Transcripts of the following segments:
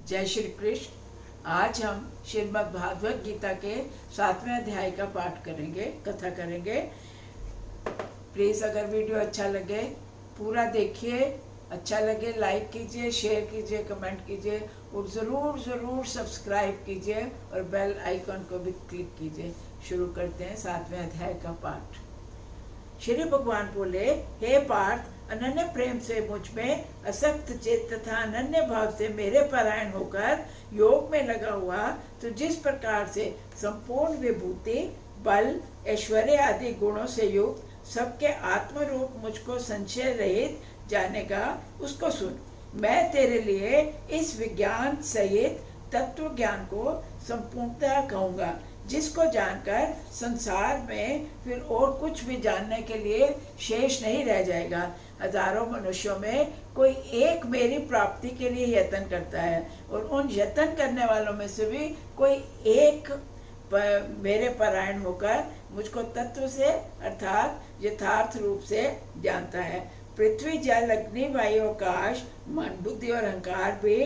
जय श्री कृष्ण। आज हम श्रीमद् भागवत गीता के 7वें अध्याय का पाठ करेंगे, कथा करेंगे। प्लीज़ अगर वीडियो अच्छा लगे पूरा देखिए, अच्छा लगे लाइक कीजिए, शेयर कीजिए, कमेंट कीजिए और ज़रूर ज़रूर सब्सक्राइब कीजिए और बेल आइकन को भी क्लिक कीजिए। शुरू करते हैं 7वें अध्याय का पाठ। श्री भगवान बोले, हे पार्थ, अनन्य प्रेम से मुझ में असक्त चित्त तथा अनन्य भाव से मेरे परायण होकर योग में लगा हुआ, तो जिस प्रकार से संपूर्ण विभूति, बल, ऐश्वर्य आदि गुणों से युक्त सबके आत्मरूप मुझको संशय रहित जानेगा, उसको सुन। मैं तेरे लिए इस विज्ञान सहित तत्व ज्ञान को संपूर्णतः कहूँगा, जिसको जानकर संसार में फिर और कुछ भी जानने के लिए शेष नहीं रह जाएगा। हजारों मनुष्यों में कोई एक मेरी प्राप्ति के लिए यत्न करता है और उन यत्न करने वालों में से भी कोई एक मेरे परायण होकर मुझको तत्व से अर्थात यथार्थ रूप से जानता है। पृथ्वी, जल, अग्नि, वायु, आकाश, मन, बुद्धि और अहंकार भी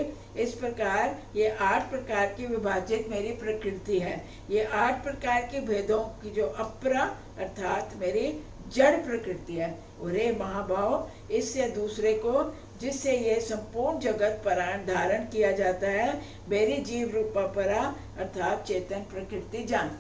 इस प्रकार ये 8 प्रकार की विभाजित मेरी प्रकृति है। ये 8 प्रकार के भेदों की जो अपरा अर्थात मेरी जड़ प्रकृति है। और हे महाभाव, इससे दूसरे को जिससे ये संपूर्ण जगत परायण धारण किया जाता है, मेरी जीव रूपा परा अर्थात चेतन प्रकृति जान।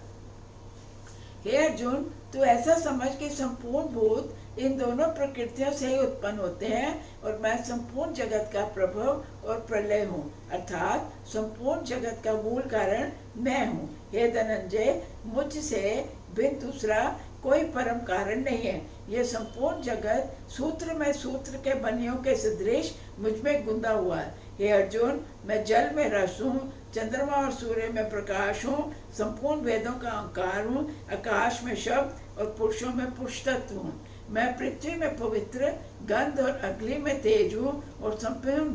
हे अर्जुन, तू ऐसा समझ कि संपूर्ण भूत इन दोनों प्रकृतियों से ही उत्पन्न होते हैं और मैं संपूर्ण जगत का प्रभव और प्रलय हूँ, अर्थात संपूर्ण जगत का मूल कारण मैं हूँ। हे धनंजय, मुझसे बिन दूसरा कोई परम कारण नहीं है। यह संपूर्ण जगत सूत्र में सूत्र के बनियों के सदृश मुझ में गुंदा हुआ है। हे अर्जुन, मैं जल में रस हूँ, चंद्रमा और सूर्य में प्रकाश हूँ, संपूर्ण वेदों का अहंकार हूँ, आकाश में शब्द और पुरुषों में पुरुष तत्व हूँ। मैं पृथ्वी में पवित्र, गंध और अग्नि में तेज हूँ और संपूर्ण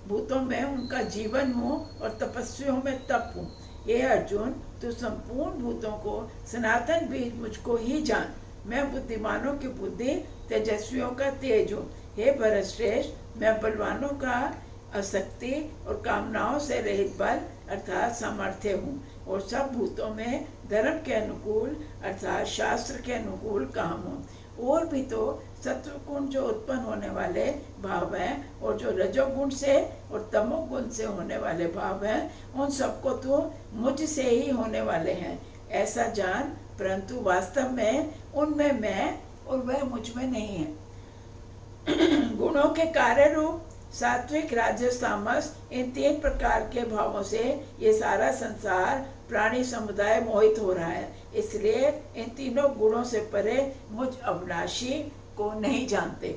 भूतों में उनका जीवन हूँ और तपस्वियों में तप हूँ। ये अर्जुन, तू संपूर्ण भूतों को सनातन बीज मुझको ही जान। मैं बुद्धिमानों की बुद्धि, तेजस्वियों का तेज हूँ। हे भरतश्रेष्ठ, मैं बलवानों का आसक्ति और कामनाओं से रहित बल अर्थात सामर्थ्य हूँ और सब भूतों में धर्म के अनुकूल अर्थात शास्त्र के अनुकूल काम हूँ। और भी तो सत्वगुण जो उत्पन्न होने वाले भाव हैं और जो रजोगुण से और तमोगुण से होने वाले भाव हैं, उन सबको तो मुझसे ही होने वाले हैं, ऐसा जान। परंतु वास्तव में उनमें मैं और वह मुझ में नहीं है। गुणों के कार्य रूप सात्विक, राजस, तामस, इन 3 प्रकार के भावों से ये सारा संसार प्राणी समुदाय मोहित हो रहा है। इसलिए इन तीनों गुणों से परे मुझ अविनाशी को नहीं जानते,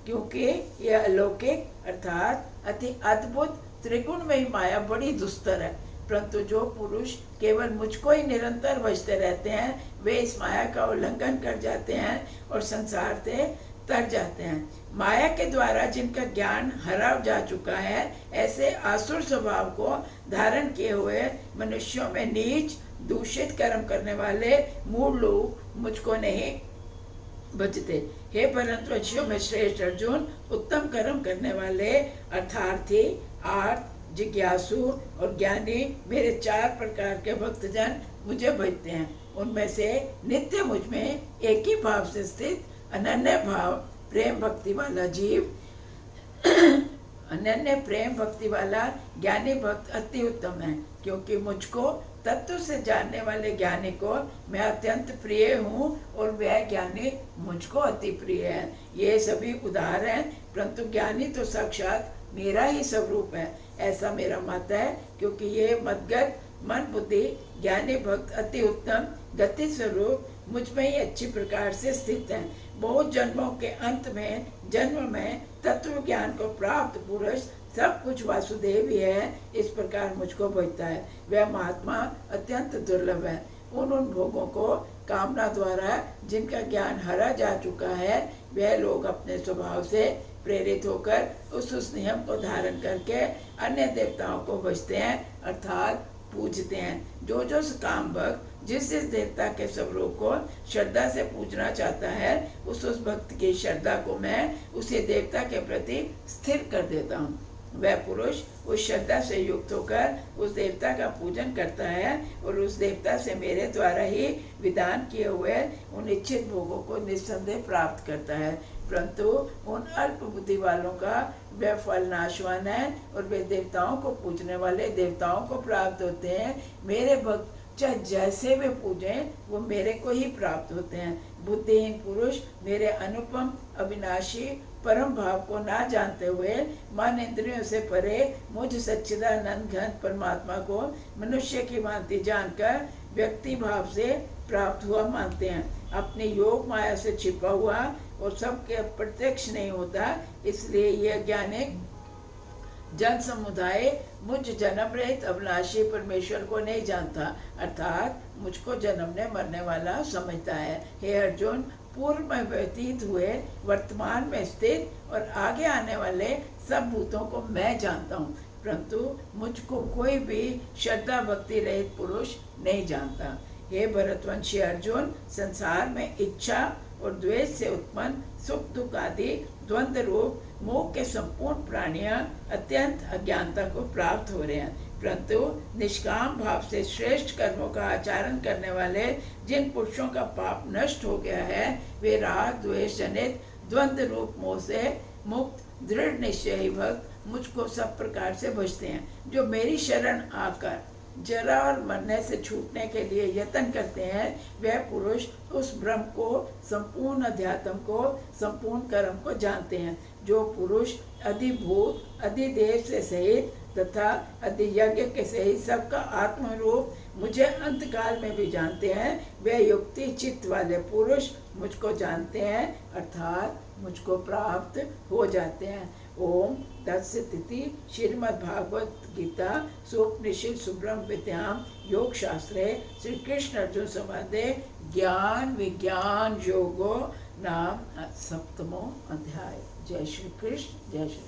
क्योंकि यह अलौकिक अर्थात अति अद्भुत त्रिगुणमयी माया बड़ी दुस्तर है। परंतु जो पुरुष केवल मुझको ही निरंतर भजते रहते हैं, वे इस माया का उल्लंघन कर जाते हैं और संसार से तर जाते हैं। माया के द्वारा जिनका ज्ञान हरा जा चुका है, ऐसे आसुर स्वभाव को धारण किए हुए मनुष्यों में नीच दूषित कर्म करने वाले मूल लोग मुझको नहीं बचते। हे परंतु में श्रेष्ठ अर्जुन, उत्तम कर्म करने वाले अर्थार्थी, आर्त, जिज्ञासु और ज्ञानी मेरे 4 प्रकार के भक्तजन मुझे भजते हैं। उनमें से नित्य मुझ में एक ही भाव से स्थित अनन्य भाव प्रेम भक्ति वाला जीव अनन्य प्रेम भक्ति वाला ज्ञानी भक्त अति उत्तम है, क्योंकि मुझको तत्व से जानने वाले ज्ञानी को मैं अत्यंत प्रिय हूँ और वह ज्ञानी मुझको अति प्रिय है। ये सभी उदार हैं, परंतु ज्ञानी तो साक्षात मेरा ही स्वरूप है, ऐसा मेरा मत है। क्योंकि ये मदगत मन बुद्धि ज्ञानी भक्त अति उत्तम गति स्वरूप मुझ में ही अच्छी प्रकार से स्थित है। बहुत जन्मों के अंत में जन्म में तत्व ज्ञान को प्राप्त पुरुष सब कुछ वासुदेव ही है, इस प्रकार मुझको भजता है। वह महात्मा अत्यंत दुर्लभ है। उन भोगों को कामना द्वारा जिनका ज्ञान हरा जा चुका है, वह लोग अपने स्वभाव से प्रेरित होकर उस नियम को धारण करके अन्य देवताओं को भजते हैं अर्थात पूजते हैं। जो काम भक्त जिस देवता के स्वरूप को श्रद्धा से पूजना चाहता है, उस भक्त की श्रद्धा को मैं उसी देवता के प्रति स्थिर कर देता हूँ। वह पुरुष उस श्रद्धा से युक्त होकर उस देवता का पूजन करता है और उस देवता से मेरे द्वारा ही विधान किए हुए उन इच्छित भोगों को निस्संदेह प्राप्त करता है। परंतु उन अल्प बुद्धि वालों का वह फल नाशवान है और वे देवताओं को पूजने वाले देवताओं को प्राप्त होते हैं। मेरे भक्त चाहे जैसे वे पूजें वो मेरे को ही प्राप्त होते हैं। बुद्धिहीन पुरुष मेरे अनुपम अविनाशी परम भाव को ना जानते हुए मन इंद्रियों से परे मुझ सच्चिदानंद घन परमात्मा को मनुष्य की भांति जानकर व्यक्ति भाव से प्राप्त हुआ मानते हैं। अपनी योग माया से छिपा हुआ और सबके प्रत्यक्ष नहीं होता, इसलिए यह ज्ञानिक जन समुदाय मुझ जन्म रहित अविनाशी परमेश्वर को नहीं जानता, अर्थात मुझको जन्मने मरने वाला समझता है। हे अर्जुन, पूर्व में व्यतीत हुए, वर्तमान में स्थित और आगे आने वाले सब भूतों को मैं जानता हूँ, परंतु मुझको कोई भी श्रद्धा भक्ति रहित पुरुष नहीं जानता। हे भरतवंशी अर्जुन, संसार में इच्छा और द्वेष से उत्पन्न सुख दुख आदि द्वंद्व रूप मोह के संपूर्ण प्राणियां अत्यंत अज्ञानता को प्राप्त हो रहे हैं, परंतु निष्काम भाव से श्रेष्ठ कर्मों का आचरण करने वाले जिन पुरुषों का पाप नष्ट हो गया है, वे राग द्वेष जनित द्वंद्व रूप मोह से मुक्त दृढ़ निश्चयी भक्त मुझको सब प्रकार से भजते हैं। जो मेरी शरण आकर जरा और मरने से छूटने के लिए यत्न करते हैं, वह पुरुष उस ब्रह्म को, संपूर्ण अध्यात्म को, संपूर्ण कर्म को जानते हैं। जो पुरुष अधिभूत अधिदेव से सहित तथा अधियज्ञ के सहित सबका आत्मरूप मुझे अंतकाल में भी जानते हैं, वे युक्ति चित्त वाले पुरुष मुझको जानते हैं, अर्थात मुझको प्राप्त हो जाते हैं। ओम तत्सदिति। श्रीमद्भागवत गीता सोपनिषद सुब्रह्म विद्याम योग शास्त्रे श्री कृष्ण अर्जुन संवादे ज्ञान विज्ञान योगो नाम 7वां अध्याय। जय श्री कृष्ण, जय श्री।